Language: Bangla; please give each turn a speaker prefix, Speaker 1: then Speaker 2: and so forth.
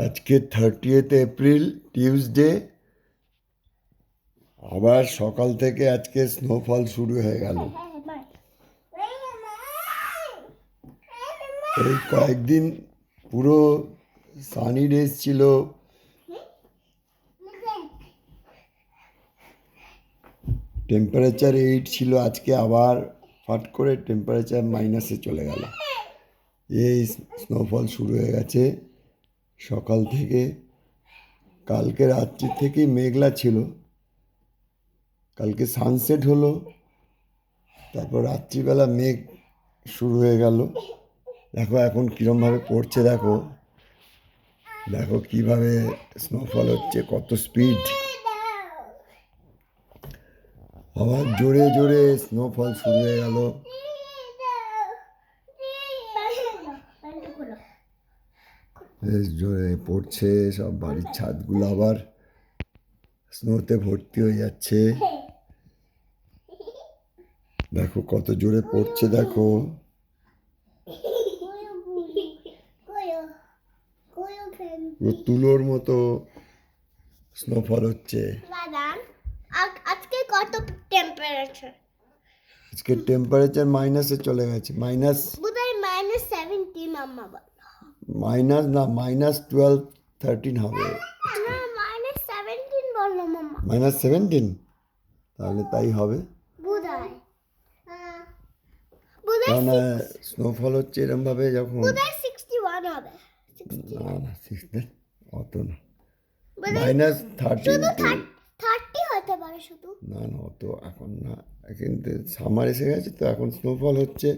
Speaker 1: আজকে 30th এপ্রিল টিউসডে। আবার সকাল থেকে আজকে স্নোফল শুরু হয়ে গেল। এই কয়েকদিন পুরো সানি ডেজ ছিল। টেম্পারেচার 8 ছিল, আজকে আবার ফাট করে টেম্পারেচার মাইনাসে চলে গেল। এই স্নোফল শুরু হয়ে গেছে সকাল থেকে। কালকে রাত্রি থেকেই মেঘলা ছিল, কালকে সানসেট হলো, তারপর রাত্রিবেলা মেঘ শুরু হয়ে গেল। দেখো এখন কীরমভাবে পড়ছে, দেখো দেখো কীভাবে স্নোফল হচ্ছে, কত স্পিড। আবার জোরে জোরে স্নোফল শুরু হয়ে গেল। বেশ জোরে পড়ছে, সব বাড়ির ছাদগুলো আবার স্নোতে ভর্তি হয়ে যাচ্ছে। দেখো কত জোরে পড়ছে, দেখো পুরো তুলোর মতো স্নোফল হচ্ছে।
Speaker 2: আজকে কত টেম্পারেচার?
Speaker 1: আজকে টেম্পারেচার মাইনাসে চলে গেছে, মাইনাস
Speaker 2: বোধহয় -17 মাম্মা বল।
Speaker 1: মাইনাস না, -12 13 হবে।
Speaker 2: না -17 বললো মাম্মা।
Speaker 1: -17, তাহলে তাই হবে।
Speaker 2: বোধহয়
Speaker 1: কেননা স্নোফল হচ্ছে এরমভাবে যখন।
Speaker 2: বোধহয় 61 হবে।
Speaker 1: না না, অত না, -13
Speaker 2: শুধু 30 হতে পারে শুধু।
Speaker 1: না না, অত এখন না, কিন্তু সামার এসে গেছে তো এখন স্নোফল হচ্ছে।